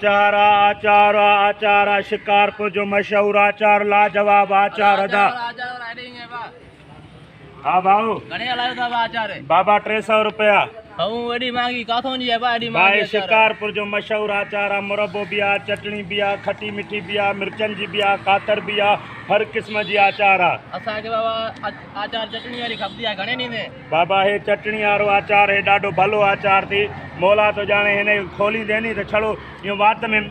आचार आचार आचार शिकारपुर जो मशहूर आचार लाजवाब आचार अदा। हाँ भाऊ बाबा 300 रुपया भाई। शिकारपुर जो मशहूर आचार आहे, मुरब्बो भी आहे, चटनी भी आहे, खटी मिठी भी आहे, मिर्चन जी भी आहे, कातर भी आहे, हर क़िस्म जी आचार आहे। आचार चटनी वाली खपदी आहे घणे ॾींदे बाबा हे चटनी वारो आचार हे ॾाढो भलो आचार थी मौला तो जाने हिन खोली देनी तो छड़ो यूं वात में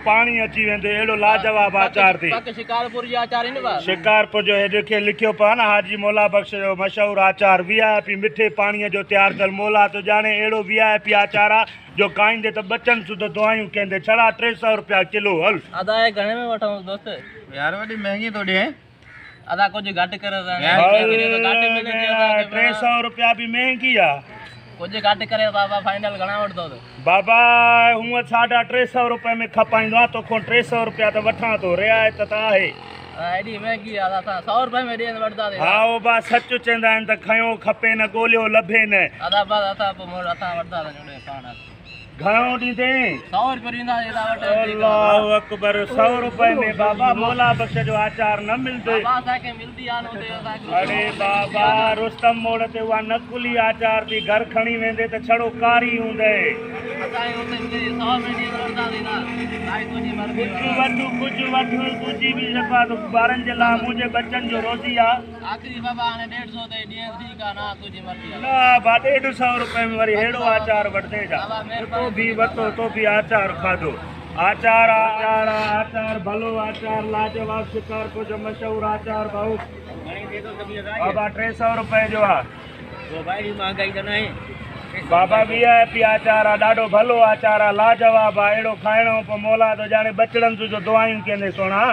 पानी अची वेंदो, अहिड़ो लाजवाब आचार थी। शिकारपुर जी आचार इन बा शिकारपुर जो हे लिखियो पियो न हाजी मौला बख्श जो मशहूर आचार VIP मिठे पानी जो तैयार कल मौला तो जाने अहिड़ो VIP आचार आहे जो खाईंदे तो बचन सुध दुआयूं कंदे। छड़ा 300 रुपया किलो। हल अदा घणे में वठूं दोस्त यार वॾी महंगी तो ॾे अदा कुछ घट करे 300 रुपया भी महंगी आहे। कुछ घट करे बाबा फाइनल घणा वठदो बाबा हूँ 350 रुपये में खपाइंदो तो को 300 रुपया तो वठा तो रियायत तो आहे। एडी महंगी आहे 100 रुपये में ॾेन वठदा हाँ वो बा सच चंदा आहिनि त खयो खपे न ॻोल्हियो लभे न। अदा बस असा असा वठदा जोड़े पाण घणो ॾींदे 100 रुपये ॾींदा एदा वठ। अल्लाहु अकबर 100 रुपये में बाबा मौला बख्श जो आचार न मिलदे। बाबा असांखे मिलदी आहे न उते अरे बाबा रुस्तम मोड़ ते उहा नकुली आचार थी घर खणी वेंदे त छड़ो कारी हूंदे। असांखे उते मिलदी 100 में ॾींदा वठदा देना भाई तुझी मर्ज़ी कुछ वठ तुझी भी सफ़ा तो ॿारनि जे लाइ मुंहिंजे बच्चन जो रोज़ी आहे। आखिरी बाबा हाणे 150 ते ॾींहं ठीक आहे ना तुझी मर्ज़ी आहे ना बा 150 रुपये में वरी हेड़ो आचार वठदे जा तो भी वतो तो भी आचार खाधो। आचार आचार आचार भलो आचार लाजवाब शिकारपुर जो मशहूर आचार भाऊ बाबा 300 रुपये जो आहे। तो भाई महंगाई तो नहीं बाबा VIP आचार आहे ॾाढो भलो आचार आहे लाजवाब आहे अहिड़ो खाइणो पोइ मौला तो जाने बचड़नि जो दुआयूं कंदे सोना।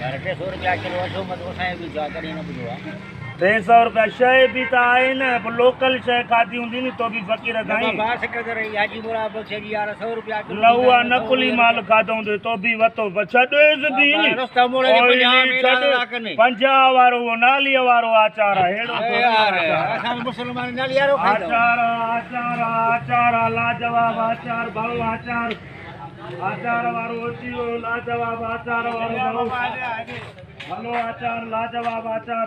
यार 300 रुपया किलो वठो मत असांखे बि कॾहिं न ॿुधो आहे 300 रुपया शइ बि त आहे न पोइ लोकल शइ खाधी हूंदी नी तो बि फ़क़ीर साईं। हाजी मुरा बख्श जी यार 100 रुपया न उहा नकुली माल खाधो हूंदो तो बि वतो छॾेसि बि 50 वारो उहो नालीअ वारो आचार आहे अहिड़ो मुसलमान नाली वारो आचार आचार आचार लाजवाब आचार भलो आचार आचार वारो अची वियो लाजवाब आचार वारो भलो आचार लाजवाब आचार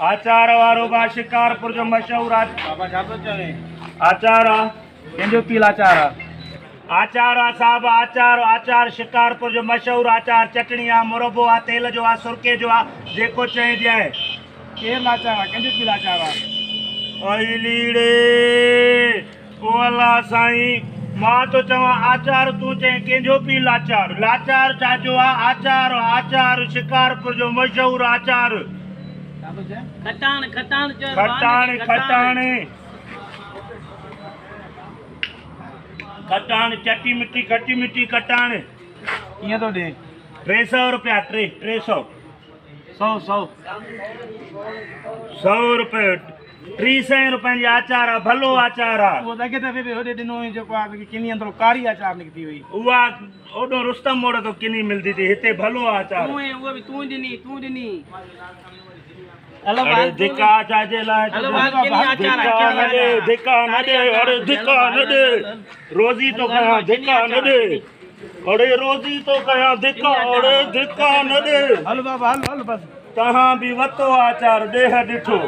आचार वारो बा शिकारपुर जो मशहूर आचार आहे कंहिंजो पीला आचार आहे आचार आहे साहब आचार आचार शिकारपुर जो मशहूर आचार चटनी आहे मुरब्बो आहे तेल जो आहे सुरके जो आहे जेको चई ॾिए केरु आचार आहे कंहिंजो पीला आचार आहे ओई लीड़े ओ अल्लाह साईं मां तो चवां आचार तू चई कंहिंजो पी लाचार लाचार छाजो आहे आचार आचार शिकारपुर जो मशहूर आचार खटाण खटाण खटाण खटाण खटाण चटी मिठी खटी मिठी खटाण कीअं थो ॾे 300 रुपया 300 100 रुपये 300 रुपये जी आचार आहे भलो आचार आहे। वो अॻे दफ़े बि होॾे ॾिनो हुई जेको आहे किनी अंदरि कारी आचार निकिती हुई उहा ओॾो रुस्तम मोड़ तो किनी मिलदी थी हिते भलो आचार उहो बि तूं ॾिनी अरे धिका छाजे लाइ धिका न ॾे अरे धिका न ॾे रोज़ी तो कयां धिका न ॾे अरे रोज़ी तो कयां धिका अरे धिका न ॾे हल बाबा हल हल बस तव्हां बि वतो आचार ॾेह ॾिठो।